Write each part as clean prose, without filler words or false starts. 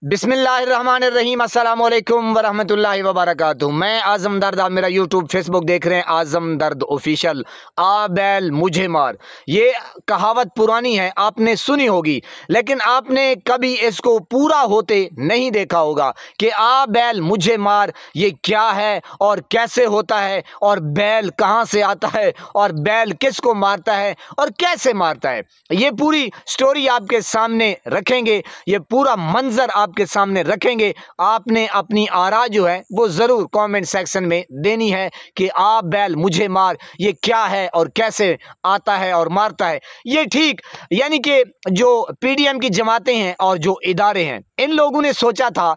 बिस्मिल्लाहिर्रहमानिर्रहीम अस्सलाम वालेकुम वरहमतुल्लाहि वबरकातुहू। मैं आज़म दर्द, आप मेरा यूट्यूब फेसबुक देख रहे हैं आज़म दर्द ऑफिशियल। आ बैल मुझे मार, ये कहावत पुरानी है, आपने सुनी होगी, लेकिन आपने कभी इसको पूरा होते नहीं देखा होगा कि आ बैल मुझे मार ये क्या है और कैसे होता है और बैल कहाँ से आता है और बैल किसको मारता है और कैसे मारता है। ये पूरी स्टोरी आपके सामने रखेंगे, ये पूरा मंजर आपके सामने रखेंगे। आपने अपनी आरा जो है वो ज़रूर कमेंट सेक्शन में देनी है कि आ बैल मुझे मार ये क्या है और कैसे आता है और मारता है। ये ठीक यानी कि जो पीडीएम की जमातें हैं और जो इदारे हैं, इन लोगों ने सोचा था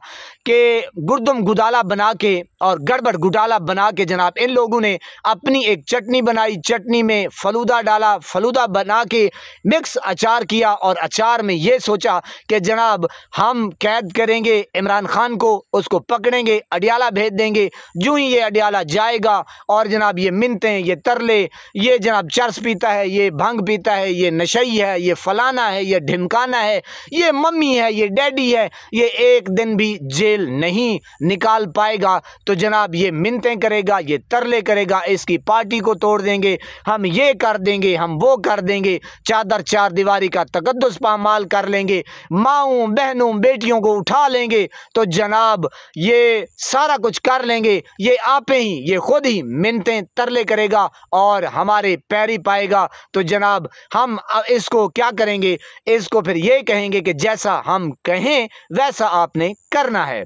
कि गुर्दम गुदाला बना के और गड़बड़ गुडाला बना के जनाब इन लोगों ने अपनी एक चटनी बनाई, चटनी में फलूदा डाला, फलूदा बना के मिक्स अचार किया और अचार में ये सोचा कि जनाब हम कैद करेंगे इमरान खान को, उसको पकड़ेंगे, अडियाला भेज देंगे। जो ही ये अडियाला जाएगा और जनाब ये मिन्नतें, ये तरले, ये जनाब चर्स पीता है, ये भांग पीता है, ये नशई है, ये फलाना है, ये ढिमकाना है, ये मम्मी है, ये डैडी है, ये एक दिन भी जेल नहीं निकाल पाएगा। तो जनाब ये मिन्नतें करेगा, ये तरले करेगा, इसकी पार्टी को तोड़ देंगे, हम ये कर देंगे, हम वो कर देंगे, चादर चार दीवारी का तकद्दुस पामाल कर लेंगे, माँओं बहनों बेटियों को उठा लेंगे। तो जनाब ये सारा कुछ कर लेंगे, ये आपे ही, ये खुद ही मिन्नतें तरले करेगा और हमारे पैरी पाएगा। तो जनाब हम इसको क्या करेंगे, इसको फिर ये कहेंगे कि जैसा हम कहें वैसा आपने करना है।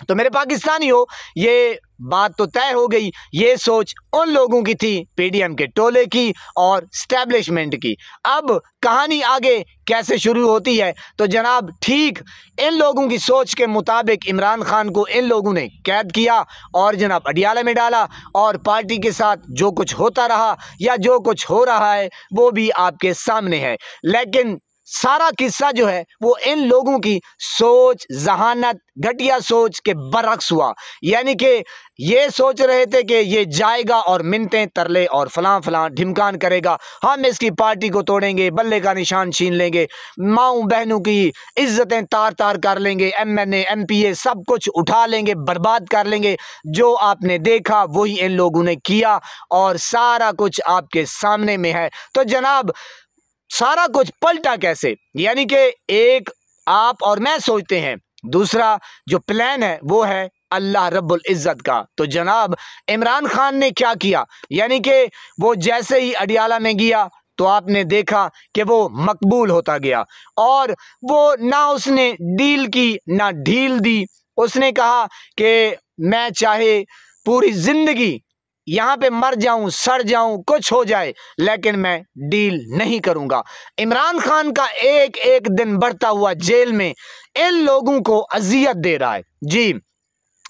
तो मेरे पाकिस्तानियों, ये बात तो तय हो गई। ये सोच उन लोगों की थी, पीडीएम के टोले की और स्टैब्लिशमेंट की। अब कहानी आगे कैसे शुरू होती है, तो जनाब ठीक इन लोगों की सोच के मुताबिक इमरान खान को इन लोगों ने कैद किया और जनाब अडियाला में डाला और पार्टी के साथ जो कुछ होता रहा या जो कुछ हो रहा है वो भी आपके सामने है। लेकिन सारा किस्सा जो है वो इन लोगों की सोच, जहानत, घटिया सोच के बरक्स हुआ। यानी कि ये सोच रहे थे कि ये जाएगा और मिन्नतें तरले और फलां फलां ढिमकान करेगा, हम इसकी पार्टी को तोड़ेंगे, बल्ले का निशान छीन लेंगे, माँओं बहनों की इज्जतें तार तार कर लेंगे, एमएनए एमपीए सब कुछ उठा लेंगे, बर्बाद कर लेंगे। जो आपने देखा वही इन लोगों ने किया और सारा कुछ आपके सामने में है। तो जनाब सारा कुछ पलटा कैसे, यानी कि एक आप और मैं सोचते हैं, दूसरा जो प्लान है वो है अल्लाह रब्बुल इज़्ज़त का। तो जनाब इमरान खान ने क्या किया, यानी कि वो जैसे ही अडियाला में गया तो आपने देखा कि वो मकबूल होता गया और वो ना उसने डील की ना ढील दी। उसने कहा कि मैं चाहे पूरी जिंदगी यहाँ पे मर जाऊं, सड़ जाऊं, कुछ हो जाए, लेकिन मैं डील नहीं करूंगा। इमरान खान का एक एक दिन बढ़ता हुआ जेल में इन लोगों को अजियत दे रहा है जी।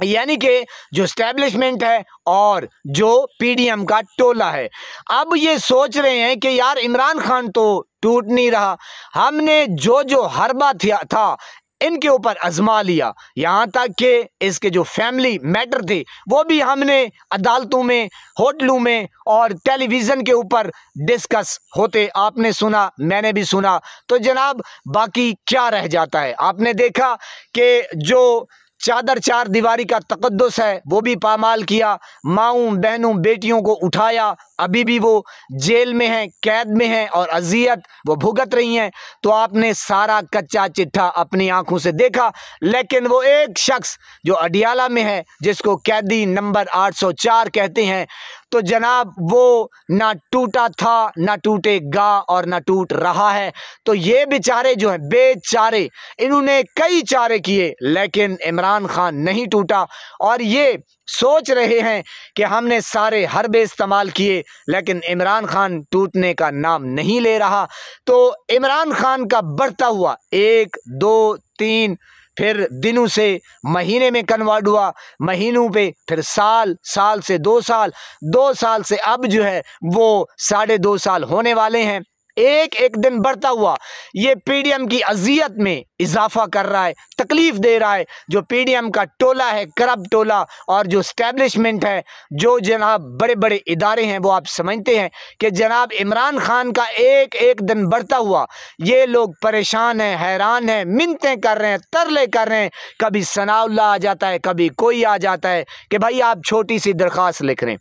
यानी कि जो स्टैब्लिशमेंट है और जो पीडीएम का टोला है, अब ये सोच रहे हैं कि यार इमरान खान तो टूट नहीं रहा, हमने जो जो हरबा था इनके ऊपर आजमा लिया, यहाँ तक कि इसके जो फैमिली मैटर थे वो भी हमने अदालतों में, होटलों में और टेलीविज़न के ऊपर डिस्कस होते आपने सुना, मैंने भी सुना। तो जनाब बाकी क्या रह जाता है, आपने देखा कि जो चादर चार दीवारी का तकद्दुस है वो भी पामाल किया, माँओं बहनों बेटियों को उठाया, अभी भी वो जेल में हैं, कैद में हैं और अजियत वो भुगत रही हैं। तो आपने सारा कच्चा चिट्ठा अपनी आंखों से देखा। लेकिन वो एक शख्स जो अडियाला में है, जिसको कैदी नंबर 804 कहते हैं, तो जनाब वो ना टूटा था, ना टूटेगा और ना टूट रहा है। तो ये बेचारे जो हैं बेचारे, इन्होंने कई चारे किए लेकिन इमरान खान नहीं टूटा और ये सोच रहे हैं कि हमने सारे हरबे इस्तेमाल किए लेकिन इमरान खान टूटने का नाम नहीं ले रहा। तो इमरान खान का बढ़ता हुआ 1 2 3 फिर दिनों से महीने में कन्वर्ट हुआ, महीनों पे फिर साल, साल से 2 साल, 2 साल से अब जो है वो 2.5 साल होने वाले हैं। एक एक दिन बढ़ता हुआ ये पीडीएम की अजियत में इजाफा कर रहा है, तकलीफ दे रहा है। जो पीडीएम का टोला है, करप्ट टोला, और जो स्टैब्लिशमेंट है, जो जनाब बड़े बड़े इदारे हैं, वो आप समझते हैं कि जनाब इमरान खान का एक एक दिन बढ़ता हुआ ये लोग परेशान हैं, हैरान हैं, मिन्नतें कर रहे हैं, तरले कर रहे हैं। कभी सनाउल्लाह आ जाता है, कभी कोई आ जाता है कि भाई आप छोटी सी दरख्वास्त लिख रहे हैं,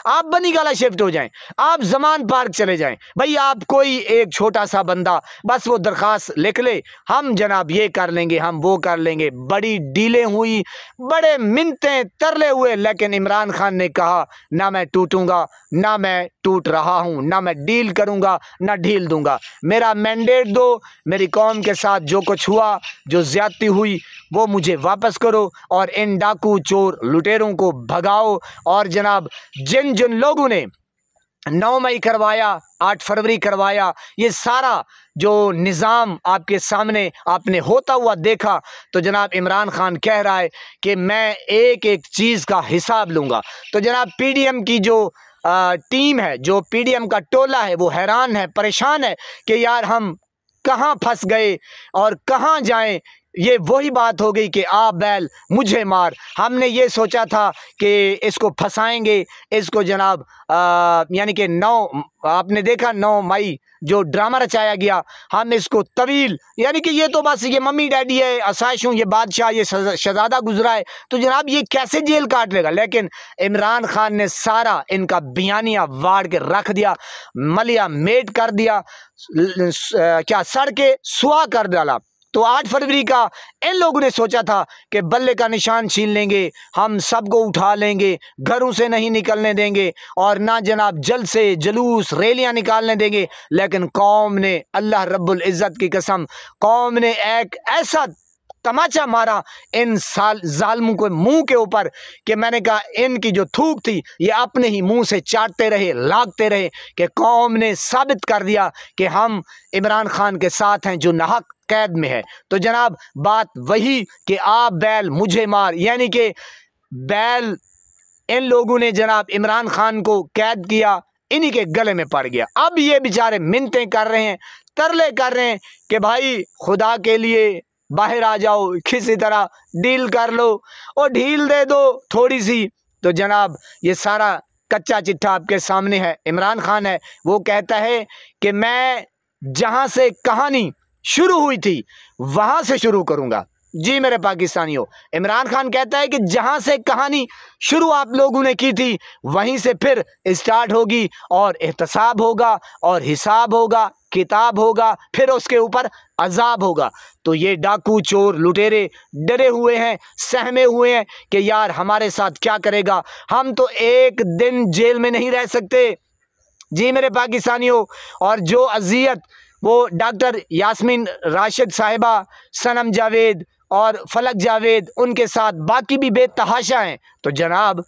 आप बनीगाला शिफ्ट हो जाएं, आप जमान पार्क चले जाएं, भाई आप कोई एक छोटा सा बंदा बस वो दरखास्त लिख ले, हम जनाब ये कर लेंगे, हम वो कर लेंगे। बड़ी डीलें हुई, बड़े मिन्नतें तरले हुए, लेकिन इमरान खान ने कहा ना मैं टूटूंगा, ना मैं टूट रहा हूं, ना मैं डील करूंगा, ना ढील दूंगा। मेरा मैंडेट दो, मेरी कौम के साथ जो कुछ हुआ, जो ज्यादती हुई, वो मुझे वापस करो और इन डाकू चोर लुटेरों को भगाओ। और जनाब जिन जिन लोगों ने 9 मई करवाया, 8 फरवरी करवाया, ये सारा जो निज़ाम आपके सामने आपने होता हुआ देखा, तो जनाब इमरान खान कह रहा है कि मैं एक एक चीज़ का हिसाब लूँगा। तो जनाब पीडीएम की जो टीम है, जो पीडीएम का टोला है, वो हैरान है, परेशान है कि यार हम कहाँ फंस गए और कहाँ जाएं। ये वही बात हो गई कि आ बैल मुझे मार। हमने ये सोचा था कि इसको फंसाएंगे, इसको जनाब यानी कि 9 आपने देखा 9 मई जो ड्रामा रचाया गया, हम इसको तवील यानी कि ये तो बस ये मम्मी डैडी है, आसाइशों, ये बादशाह, ये शहजादा गुजरा है, तो जनाब ये कैसे जेल काट लेगा। लेकिन इमरान खान ने सारा इनका बयानिया वाड़ के रख दिया, मलिया मेट कर दिया, क्या सड़ के सुहा कर डाला। तो 8 फरवरी का इन लोगों ने सोचा था कि बल्ले का निशान छीन लेंगे, हम सबको उठा लेंगे, घरों से नहीं निकलने देंगे और ना जनाब जलसे जुलूस रैलियां निकालने देंगे। लेकिन कौम ने, अल्लाह रब्बुल इज़्ज़त की कसम, कौम ने एक ऐसा तमाचा मारा इन जालिमों के मुंह के ऊपर कि मैंने कहा इनकी जो थूक थी ये अपने ही मुंह से चाटते रहे, लागते रहे, कि कौम ने साबित कर दिया कि हम इमरान खान के साथ हैं जो नाहक कैद में है। तो जनाब बात वही कि आप बैल मुझे मार, यानी कि बैल इन लोगों ने जनाब इमरान खान को कैद किया, इन्हीं के गले में पड़ गया। अब ये बेचारे मिन्नतें कर रहे हैं, तरले कर रहे हैं कि भाई खुदा के लिए बाहर आ जाओ, किसी तरह डील कर लो और ढील दे दो थोड़ी सी। तो जनाब ये सारा कच्चा चिट्ठा आपके सामने है। इमरान खान है, वो कहता है कि मैं जहां से कहानी शुरू हुई थी वहां से शुरू करूंगा। जी मेरे पाकिस्तानियों, इमरान खान कहता है कि जहां से कहानी शुरू आप लोगों ने की थी वहीं से फिर स्टार्ट होगी और एहतसाब होगा और हिसाब होगा, किताब होगा, फिर उसके ऊपर अजाब होगा। तो ये डाकू चोर लुटेरे डरे हुए हैं, सहमे हुए हैं कि यार हमारे साथ क्या करेगा, हम तो एक दिन जेल में नहीं रह सकते। जी मेरे पाकिस्तानियों, और जो अजियत वो डॉक्टर यास्मीन राशिद साहिबा, सनम जावेद और फलक जावेद, उनके साथ बाकी भी बेतहाशा हैं। तो जनाब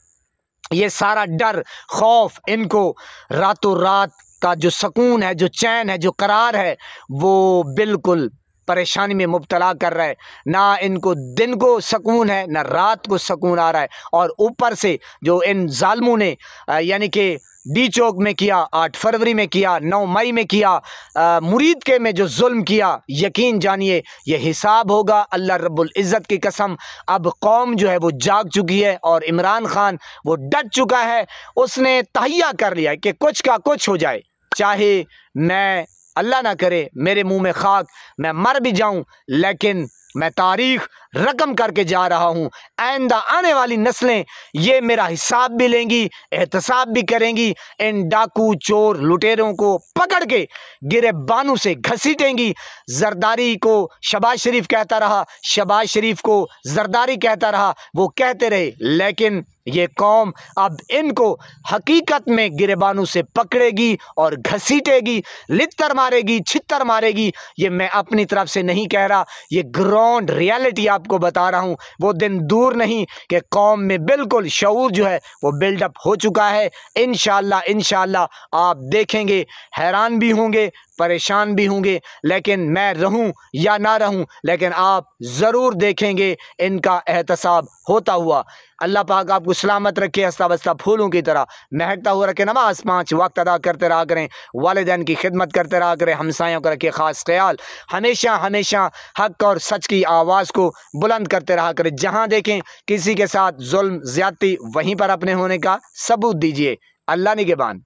ये सारा डर खौफ इनको रातों रात का जो सुकून है, जो चैन है, जो करार है, वो बिल्कुल परेशानी में मुब्तला कर रहा है। ना इनको दिन को सुकून है, ना रात को सुकून आ रहा है। और ऊपर से जो इन जालिमों ने यानी कि डी चौक में किया, 8 फरवरी में किया, 9 मई में किया, मुरीद के में जो जुल्म किया, यकीन जानिए ये हिसाब होगा। अल्लाह रब्बुल इज़्ज़त की कसम, अब कौम जो है वो जाग चुकी है और इमरान खान वो डट चुका है। उसने तहैया कर लिया है कि कुछ का कुछ हो जाए, चाहे मैं, अल्लाह ना करे मेरे मुंह में खाक, मैं मर भी जाऊं, लेकिन मैं तारीख रकम करके जा रहा हूं। आइंदा आने वाली नस्लें ये मेरा हिसाब भी लेंगी, एहतसाब भी करेंगी। इन डाकू चोर लुटेरों को पकड़ के गिरेबानों से घसीटेंगी। जरदारी को शहबाज शरीफ कहता रहा, शहबाज शरीफ को जरदारी कहता रहा, वो कहते रहे, लेकिन ये कौम अब इनको हकीकत में गिरेबानों से पकड़ेगी और घसीटेगी, लित्तर मारेगी, छित्तर मारेगी। ये मैं अपनी तरफ से नहीं कह रहा, ये ग्राउंड रियलिटी आपको बता रहा हूँ। वो दिन दूर नहीं कि कौम में बिल्कुल शऊर जो है वो बिल्डअप हो चुका है। इंशाअल्लाह इंशाअल्लाह आप देखेंगे, हैरान भी होंगे, परेशान भी होंगे, लेकिन मैं रहूं या ना रहूं, लेकिन आप ज़रूर देखेंगे इनका एहतसाब होता हुआ। अल्लाह पाक आपको सलामत रखे, हंसता बसता फूलों की तरह महकता हुआ रखे। नमाज 5 वक्त अदा करते रहा करें, वालिदैन की खिदमत करते रहा करें, हमसायों का रखे ख़ास ख्याल, हमेशा हमेशा हक और सच की आवाज़ को बुलंद करते रहा करें। जहाँ देखें किसी के साथ जुल्म ज़्यादती, वहीं पर अपने होने का सबूत दीजिए। अल्लाह निगहबान।